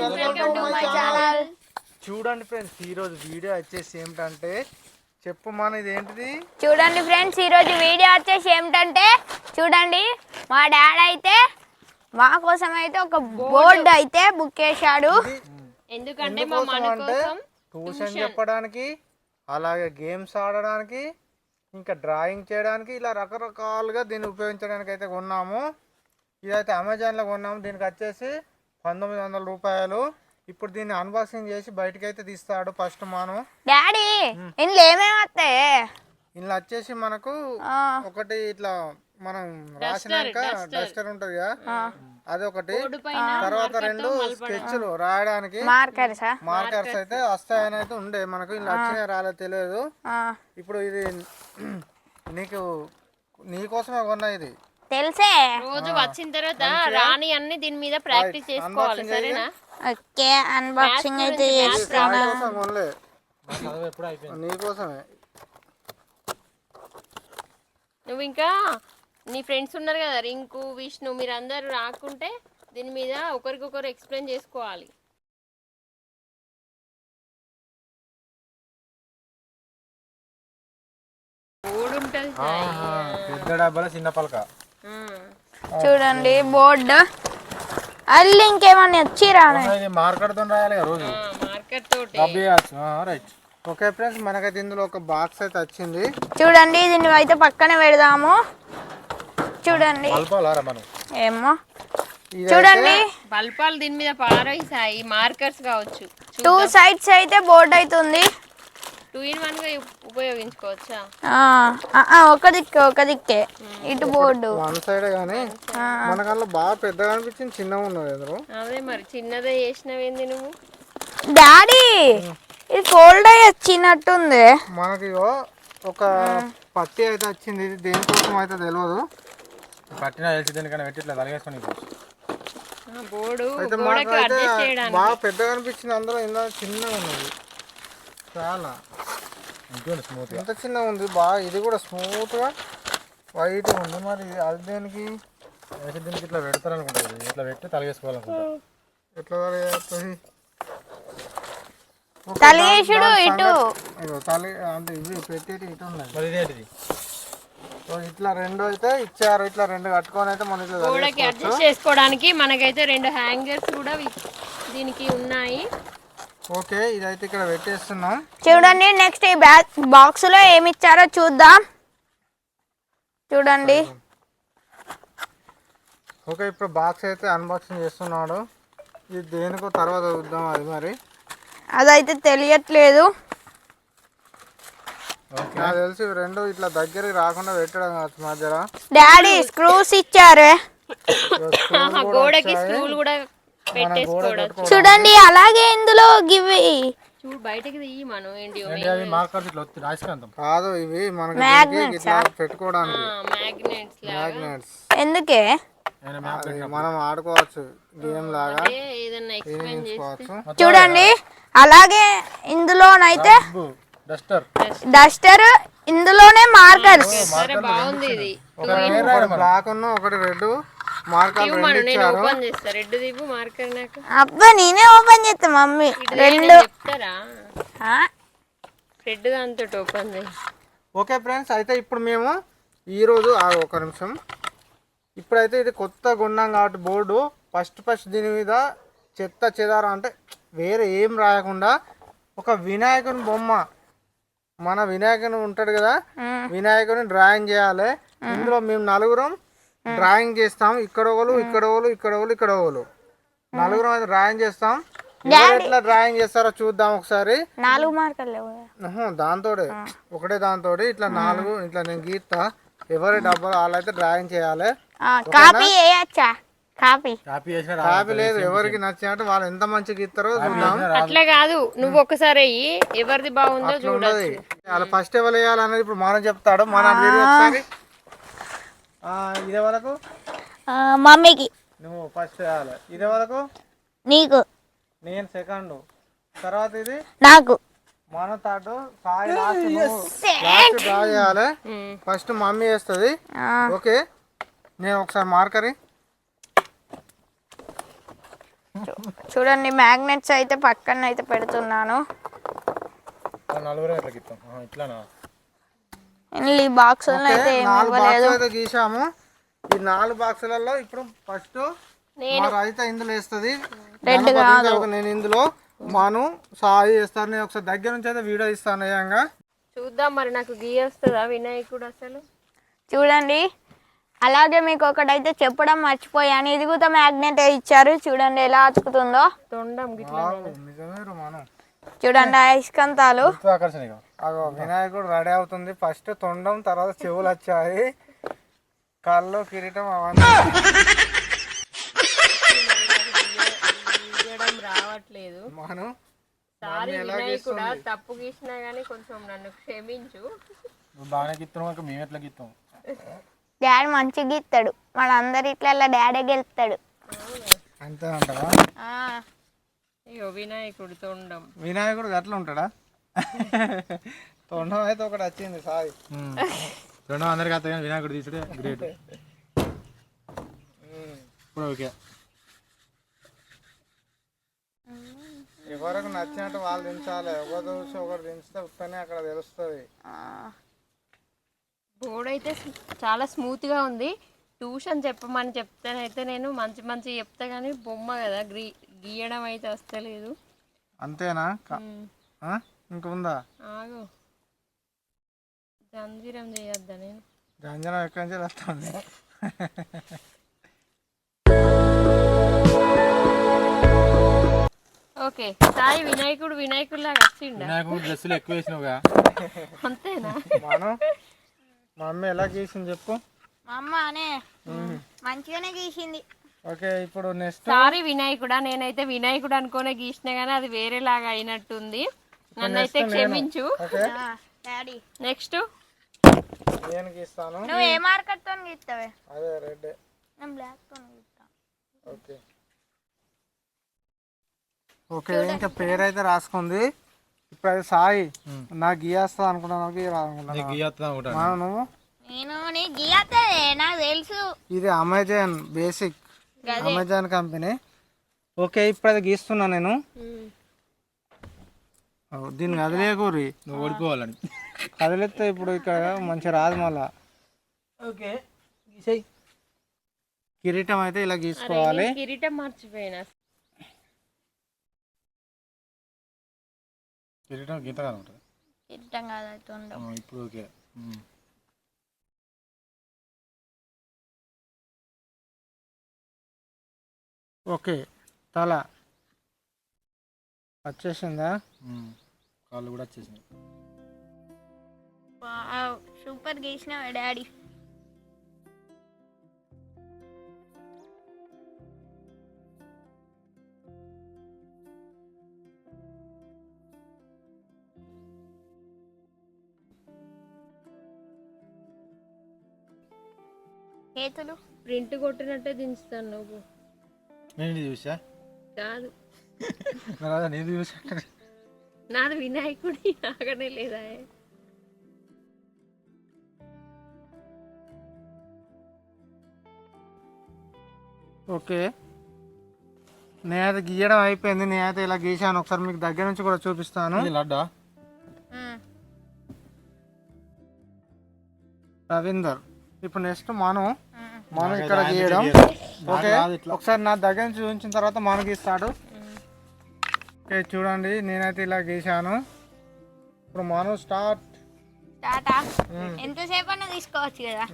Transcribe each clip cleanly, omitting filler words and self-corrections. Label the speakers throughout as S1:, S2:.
S1: Friends welcome to my channel.
S2: చూడండి friends, ఈరోజు video వచ్చేసి ఏమిటంటే చెప్పమని ఇది ఏంటిది.
S1: చూడండి ఫ్రెండ్స్, ఈరోజు వీడియో వచ్చేసి ఏమిటంటే చూడండి, మా డాడ్ అయితే మా కోసం అయితే ఒక బోర్డు అయితే బుక్ చేశాడు.
S3: ఎందుకంటే మా మన కోసం
S2: ట్యూషన్ చెప్పడానికి, అలాగే గేమ్స్ ఆడడానికి, ఇంకా డ్రాయింగ్ చేయడానికి, ఇలా రకరకాలుగా దీన్ని ఉపయోగించడానికి అయితే కొన్నాము. ఇదైతే అమెజాన్లో కొన్నాము. దీనికి వచ్చేసి 1900 రూపాయలు. ఇప్పుడు దీన్ని అన్బాక్సింగ్ చేసి బయటకి అయితే తీస్తాడు ఫస్ట్ మనం.
S1: డాడీ ఇందులో ఏమేమి వస్తాయి?
S2: ఇందులో వచ్చేసి మనకు ఒకటి ఇట్లా మనం రాసినాక డస్టర్ ఉంటుంది కదా, అదొకటి. తర్వాత 2 స్కెచ్లు రాయడానికి మార్కర్స్ అయితే వస్తాయని అయితే ఉండే మనకు. ఇలా వచ్చినా రాలేదు తెలియదు. ఇప్పుడు ఇది నీకోసమే కొన్నా. ఇది
S1: తెలుసే,
S3: రోజు వచ్చిన తర్వాత రాని అన్ని దీని మీద ప్రాక్టీస్ చేసుకోవాలి, సరేనా?
S1: ఓకే, అన్బాక్సింగ్ అయితే
S2: నీకోసమే.
S3: నువ్వు ఇంకా నీ ఫ్రెండ్స్ ఉన్నారు కదా, రింకు, విష్ణు, మీరు అందరు రాకుంటే దీని మీద ఒకరికొకరు ఎక్స్ప్లెయిన్ చేసుకోవాలి.
S2: పెద్ద డబ్బాల చిన్న పలక.
S1: చూడండి బోర్డు. అల్లి ఇంకేమన్నా వచ్చిరా?
S2: మార్కర్ తో రాయాలి రోజు.
S3: మార్కర్ తోటి.
S2: రైట్. ఓకే ఫ్రెండ్స్, మనకైతే ఇందులో ఒక బాక్స్ అయితే వచ్చింది.
S1: చూడండి, దీన్ని అయితే పక్కన పెడదాము. చూడండి ఏమో చూడండి,
S3: బల్పాలు దీని మీద పారేసాయి, మార్కర్స్ కావచ్చు.
S1: 2 sides అయితే బోర్డు అవుతుంది.
S3: 2 in 1 గా ఉపయోగించుకోవచ్చా?
S1: ఒక దిక్కే ఇటు బోర్డు
S2: వన్ సైడ్. కానీ మనకల్లా బాగా పెద్దగా అనిపించింది, చిన్నగా ఉన్నది ఎదురు.
S3: అదే మరి చిన్నదే చేసినవేంది నువ్వు?
S1: డాడీ ఇది ఫోల్డ్ అయ్యి వచ్చినట్టుంది.
S2: మనకి ఒక పత్తి అయితే వచ్చింది. ఇది దేనికోసం అయితే తెలియదు. పట్టిన తెలిసి దేనికన్నా పెట్టి ఇట్లా తలగేసుకొని
S3: బోర్డు
S2: అయితే మాకు అయితే బాగా పెద్దగా అనిపించింది. అందులో ఇందులో చిన్నగా ఉన్నది, చాలా స్మూత్. ఎంత చిన్నగా ఉంది బాగా. ఇది కూడా స్మూత్ గా వైట్ ఉంది. మరి అది దేనికి దీనికి ఇట్లా పెడతారు అనుకుంటుంది. ఇట్లా పెట్టి తలగేసుకోవాలనుకుంటా. ఎట్లా తలగేస్తుంది?
S1: తలగేసుడు ఇటు
S2: తల అంటే ఇవి పెట్టేటి ఇటు ఉన్నాయి. మరి ఇదేంటిది? ఇట్లా 2 అయితే ఇచ్చారు. ఇట్లా 2 కట్టుకొని అయితే మనం ఇట్లా
S3: అడ్జస్ట్ చేసుకోవడానికి మనకైతే 2 హ్యాంగర్స్ కూడా దీనికి ఉన్నాయి.
S2: ఓకే, ఇదైతే ఇక్కడ పెట్టేస్తున్నాం.
S1: చూడండి, నెక్స్ట్ ఈ బాక్స్ లో ఏమి ఇచ్చారో చూద్దాం. చూడండి.
S2: ఓకే, ఇప్పుడు బాక్స్ అయితే అన్బాక్సింగ్ చేస్తున్నాడు. ఇది దేనికో తర్వాత చూద్దాం. అది మరి
S1: అదైతే తెలియట్లేదు.
S2: నాకు తెలిసి 2 ఇట్లా దగ్గరికి రాకుండా పెట్టడం కావచ్చు మధ్యలో.
S1: డాడీ స్క్రూస్ ఇచ్చారు.
S3: గోడకి స్క్రూలు కూడా పెట్టేసుకోవడం.
S1: చూడండి, అలాగే ఇందులో గివి
S3: చూడు బయటకి తీయి మనం. ఏంటి
S2: కాదు, ఇవి మనకి పెట్టుకోవడానికి
S3: మ్యాగ్నెట్స్.
S1: ఎందుకే?
S2: మనం ఆడుకోవచ్చు గేమ్ లాగా.
S3: ఏదన్నా ఎక్స్ప్లెయిన్ చేసుకోవచ్చు.
S1: చూడండి, అలాగే ఇందులోనైతే డస్టర్, ఇందులోనే మార్కర్స్.
S3: బాగుంది ఇది.
S2: బ్లాక్ ఒకటి రెడ్ మార్కర్.
S1: అబ్బా నేనే ఓపెన్ చేస్తా మమ్మీ. 2
S3: చెప్తారా? రెడ్ దాంతో ఓపెన్ చేయి.
S2: ఓకే ఫ్రెండ్స్, అయితే ఇప్పుడు మేము ఈరోజు ఒక నిమిషం. ఇప్పుడైతే ఇది కొత్త కొన్నాం కాబట్టి బోర్డు ఫస్ట్ దీని మీద చెత్త చెదారం అంటే వేరే ఏం రాయకుండా ఒక వినాయకుని బొమ్మ, మన వినాయకుని ఉంటాడు కదా, వినాయకుని డ్రాయింగ్ చేయాలి. ఇందులో మేము 4 డ్రాయింగ్ చేస్తాం. ఇక్కడ ఒకరు, ఇక్కడ ఒకరు, ఇక్కడ ఒకరు, ఇక్కడ ఒకరు, 4 అయితే డ్రాయింగ్ చేస్తాం. ఎట్లా డ్రాయింగ్ చేస్తారో చూద్దాం ఒకసారి.
S1: 4 మార్కర్లు
S2: దాంతో ఒకటే దాంతో ఇట్లా 4 ఇట్లా నేను గీస్తా. ఎవరి డబ్బులు వాళ్ళైతే డ్రాయింగ్ చేయాలి. కాపీ లేదు, ఎవరికి నచ్చినట్టు వాళ్ళు ఎంత మంచిగా గీస్తారో చూద్దాం.
S3: అట్లా కాదు, నువ్వు ఒకసారి ఎవరిది బాగుందో చూడాలి.
S2: అలా ఫస్ట్ ఎవరు వేయాలనేది ఇప్పుడు మనం చెప్తాడు. మన ఒకసారి ఇదే వరకు
S1: మమ్మీకి,
S2: నువ్వు ఫస్ట్ వేయాలి. ఇదే వరకు
S1: నీకు,
S2: నేను సెకండ్, తర్వాత ఇది
S1: నాకు,
S2: మన థర్డ్, సాయి లాస్ట్ డ్రా చేయాలి. ఫస్ట్ మమ్మీ వేస్తుంది. ఓకే, నేను ఒకసారి మార్కరి
S1: చూడండి మ్యాగ్నెట్స్ అయితే పక్కన అయితే పెడుతున్నాను.
S4: నలుగురు ఎట్లా గీస్తాం ఇట్లానా
S1: ఈ బాక్స్ అయితే ఏమి
S2: 4
S1: ఇవ్వలేదు.
S2: బాక్సులు అయితే గీసాము. ఈ 4 బాక్సులలో ఇప్పుడు ఫస్ట్ మా రైతా ఇందులో వేస్తుంది, నేను ఇందులో మాను సాయి వేస్తాను. నేను ఒకసారి దగ్గర నుంచి అయితే వీడియో ఇస్తాను. ఏయంగా
S3: చూద్దాం మరి నాకు గీయొస్తుందా వినాయకుడు అసలు.
S1: చూడండి అలాగే మీకు ఒకటైతే చెప్పడం మర్చిపోయాను, ఇది కూడా మ్యాగ్నెట్ ఇచ్చారు. చూడండి ఎలా అతుకుతుందో.
S3: తొండం గిట్లా
S2: నిజమే మాను.
S1: చూడండి అయస్కాంతాలు.
S2: అగో వినాయకుడు రెడీ అవుతుంది. ఫస్ట్ తొండం, తర్వాత చెవులు వచ్చాయి, కళ్ళు, కిరీటం అవన్నీ.
S3: గీయడం రావట్లేదు.
S2: మాను
S3: సారీ వినాయకుడా, తప్పు గీసినా గానీ కొంచెం నన్ను క్షమించు.
S4: బాగానే గీస్తాం, మేము ఎట్లా గీస్తాం.
S1: డాడీ మంచిగా గీస్తాడు, మనందరి ఇట్లా డాడీ గెలుస్తాడు.
S2: అంతే అంటావా?
S3: అయ్యో వినాయకుడు తొండం.
S2: వినాయకుడు అట్లా ఉంటాడా? తొండం అయితే ఒకటి వచ్చింది సాయి.
S4: రెండు అందరికి వస్తాయి కానీ వినాయకుడు తీసుడే గ్రేట్. ఇప్పుడు ఓకే,
S2: ఎవరికి నచ్చినట్టు వాళ్ళు దించాలి. ఒకరు చూసి ఒకరు దించితే ఉత్తనే అక్కడ తెలుస్తుంది.
S3: బోర్డు అయితే చాలా స్మూత్ గా ఉంది. ట్యూషన్ చెప్పమని చెప్తానైతే నేను మంచి మంచి చెప్తా కానీ బొమ్మ కదా గీయడం అయితే వస్తలేదు.
S2: అంతేనా? ఇంకా ఉందా?
S3: ఆగు, జంజీరం చేయొద్దా నేను?
S2: జంజనం ఎక్కడి నుంచి వస్తుంది?
S3: ఓకే సాయి వినాయకుడు వినాయకుడిలాగా వచ్చిండ.
S4: వినాయకుడు డ్రెస్సులు ఎక్కువ వేసినావుగా.
S3: అంతేనా?
S2: మనం మా అమ్మ ఎలా గీసింది చెప్పు.
S1: మా అమ్మ అనే మంచిగానే గీసింది.
S2: ఓకే ఇప్పుడు నెక్స్ట్
S3: సారీ వినాయకుడా, నేనైతే వినాయకుడు అనుకోనే గీసిన కానీ అది వేరేలాగా అయినట్టుంది, నన్నైతే క్షమించు.
S1: డాడీ
S3: నెక్స్ట్
S2: నేను గీస్తాను.
S1: నువ్వు ఏ మార్కర్ తో గీస్తావే?
S2: అదే రెడ్.
S1: నేను బ్లాక్ తో గీస్తాను.
S2: ఓకే ఓకే ఇంకా పేరు అయితే రాసుకుంది. ఇప్పుడు అది సాయి నాకు గీయేస్తా అనుకున్నాను, అనుకుంటున్నాను. నువ్వు
S1: నేను నీ గీయతే నాకు తెలుసు.
S2: ఇది Amazon basic, Amazon company. Okay ఇప్పుడు అది గీస్తున్నా నేను. దీన్ని కదిలేకూరి,
S4: నువ్వు ఓడిపోవాలని.
S2: కదిలిస్తే ఇప్పుడు ఇక్కడ మంచిగా రాదు మళ్ళా. ఓకే గీసేయి. కిరీటం అయితే ఇలా గీసుకోవాలి.
S3: కిరీటం మర్చిపోయినా.
S4: కిరీటం గీతగానే ఉంటుంది.
S1: కిరీటం కాదు
S4: ఇప్పుడు ఓకే.
S2: ఓకే తల వచ్చేసిందా?
S4: కాళ్ళు కూడా వచ్చేసినాయి.
S1: సూపర్ గీసినావు డాడీ. చేతులు
S3: ప్రింట్ కొట్టినట్టే దించుతాను నువ్వు.
S4: నేను ఇది చూసా
S3: కాదు,
S4: నేను చూసా.
S3: నాది వినాయకుడి ఆగనే లేదా?
S2: ఓకే నేనైతే గీయడం అయిపోయింది. నేనైతే ఇలా గీసాను, ఒకసారి మీకు దగ్గర నుంచి కూడా చూపిస్తాను.
S4: లడ్డా
S2: రవీందర్. ఇప్పుడు నెక్స్ట్ మనం ఇక్కడ గీయడం. ఓకే ఒకసారి నా దగ్గర నుంచి చూపించిన తర్వాత మనం గీస్తాడు. ఓకే చూడండి నేనైతే ఇలా గీసాను. ఇప్పుడు మనం స్టార్ట్.
S1: ఎంతసేపు అన్నా తీసుకోవచ్చు కదా.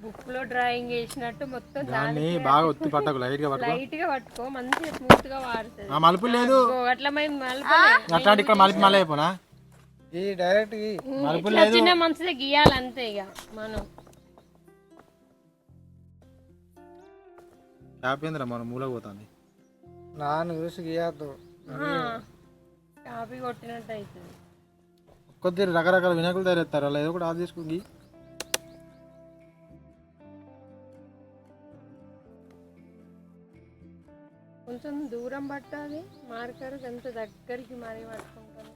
S3: బుక్ లో డ్రాయింగ్ వేసినట్టు మొత్తం
S4: దాన్ని బాగా ఒత్తి పట్టకు, లైట్ గా
S3: లైట్ గా పట్టుకో, మంచిగా స్మూత్ గా వాడుతుంది.
S4: మలుపు లేదు
S3: అట్లా
S4: అట్లాంటి ఇక్కడ మలుపు మళ్ళీ అయిపోనా
S2: ఈ డైరెక్ట్
S4: మలుపు లేదు.
S3: చిన్న మంచిగా గీయాలి అంతే. ఇక మనం
S4: కాపేంద్ర మనం మూల పోతుంది.
S2: నాన్న చూసి గీయద్దు,
S3: కాపీ కొట్టినట్టు అవుతుంది.
S4: కొద్ది రకరకాల వినాయకులు తయారు చేస్తారు, అలా ఏదో ఒకటి ఆఫ్ చేసుకుని
S3: కొంచెం దూరం పట్టాలి మార్కర్ ఎంత దగ్గరికి మరీ పట్టుకుంటాను.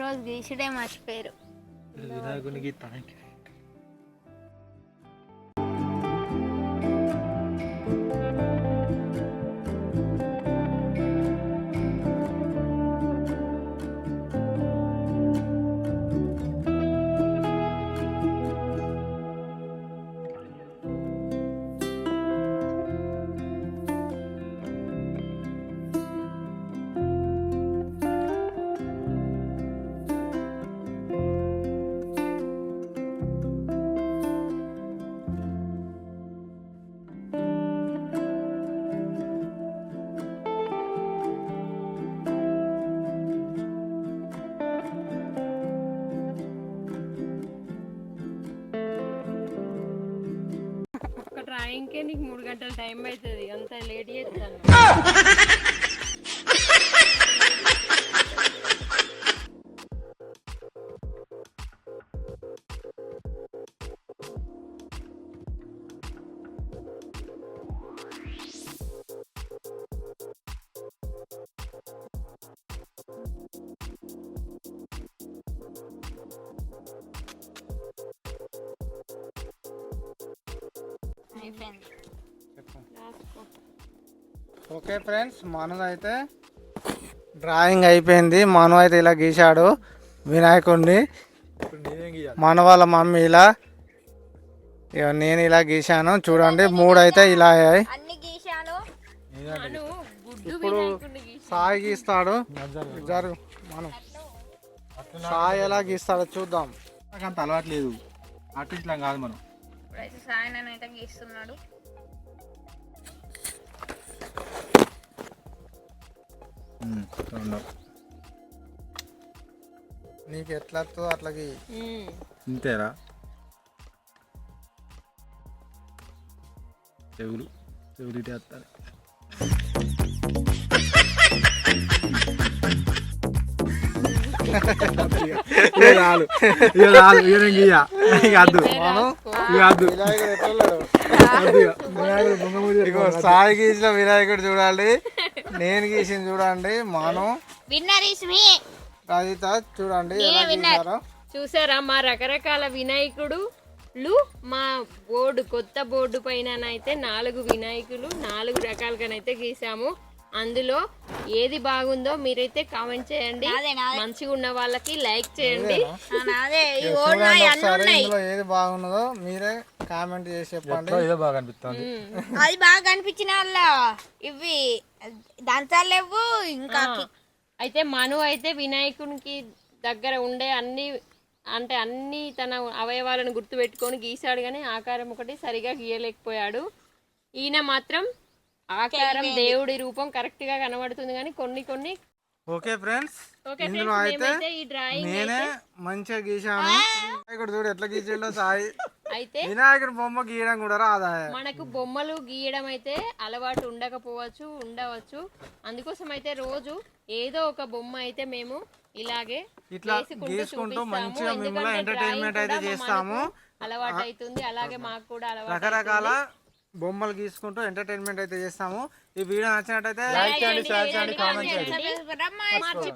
S1: రోజు గీసుడే మర్చిపోయారు.
S4: వినాయకుని గీతానికి
S3: డ్రాయింగ్కే నీకు 3 గంటల టైం అవుతుంది, అంత లేట్ చేస్తాను.
S1: అయిపోయింది.
S2: ఓకే ఫ్రెండ్స్, మను అయితే డ్రాయింగ్ అయిపోయింది. మను అయితే ఇలా గీశాడు వినాయకుడిని. మన వాళ్ళ మమ్మీ ఇలా, ఇక నేను ఇలా గీశాను. చూడండి 3 అయితే ఇలా అయ్యాయి.
S1: అన్ని గీశాను.
S2: ఇప్పుడు సాయి గీస్తాడు. జరుగు మనం సాయి ఎలా గీస్తాడో చూద్దాం.
S4: నాకు అంత అలవాటు లేదు, ఆర్టిస్ట్ లా కాదు మనం.
S1: ఇప్పుడైతే సాయి అయితే గీస్తున్నాడు.
S2: నీకు ఎట్లా వస్తుందో అట్లా గీ.
S4: ఇంతేరా చెవులు ఇటే వస్తాయి. రాలు ఇక రాలు ఇక నేను గీయ ఇక అద్దు ఇక అద్దు
S2: వినాయకుడు ఎట్లా
S4: అద్దు ఇక వినాయకుడు బొంగమూడి
S2: ఇగో సాయి గీసిన వినాయకుడు చూడండి, నేను గీసింది చూడండి. మనం
S1: విన్నర్ ఇస్ మీ.
S2: రజిత చూడండి ఎలా గీశారో.
S3: చూసారా మా రకరకాల వినాయకుడులు మా బోర్డు, కొత్త బోర్డు పైన అయితే 4 వినాయకులు 4 రకాలుగానైతే గీసాము. అందులో ఏది బాగుందో మీరైతే కామెంట్ చేయండి. మంచిగా ఉన్న వాళ్ళకి లైక్ చేయండి.
S2: చూడండి ఒకసారి ఇందులో ఏది బాగున్నదో మీరే కామెంట్ చేసి చెప్పండి.
S4: ఇదే బాగా అనిపిస్తుంది.
S1: అది బాగా అనిపించిన వాళ్ళ ఇవి దంచాలు లేవు ఇంకా.
S3: అయితే మను అయితే వినాయకునికి దగ్గర ఉండే అన్ని తన అవయవాలను గుర్తు పెట్టుకొని గీసాడు, కానీ ఆకారం ఒకటి సరిగా గీయలేకపోయాడు. ఈయన మాత్రం ఆకారం దేవుడి రూపం కరెక్ట్ గా కనబడుతుంది, కానీ కొన్ని
S2: ఓకే ఫ్రెండ్స్, ఇందులో అయితే
S3: ఈ డ్రాయింగ్
S2: నేనే మంచిగా గీశాను. వినాయకుడు చూడు ఎట్లా గీసాడో సాయి.
S3: అయితే
S2: వినాయకుడు బొమ్మ గీయడం కూడా రాదా?
S3: మనకు బొమ్మలు గీయడం అయితే అలవాటు ఉండవచ్చు. అందుకోసం అయితే రోజు ఏదో ఒక బొమ్మ అయితే మేము ఇలాగే
S2: ఇట్లా గీసుకుంటూ మంచిగా మిమ్మల్ని ఎంటర్టైన్మెంట్ అయితే చేస్తాము.
S3: అలవాటు అవుతుంది, అలాగే మాకు కూడా అలవాటు.
S2: రకరకాల బొమ్మలు గీసుకుంటూ ఎంటర్టైన్మెంట్ అయితే చేస్తాము. ఈ వీడియో నచ్చినట్టయితే లైక్ చేయండి, షేర్ చేయండి, కామెంట్ చేయండి.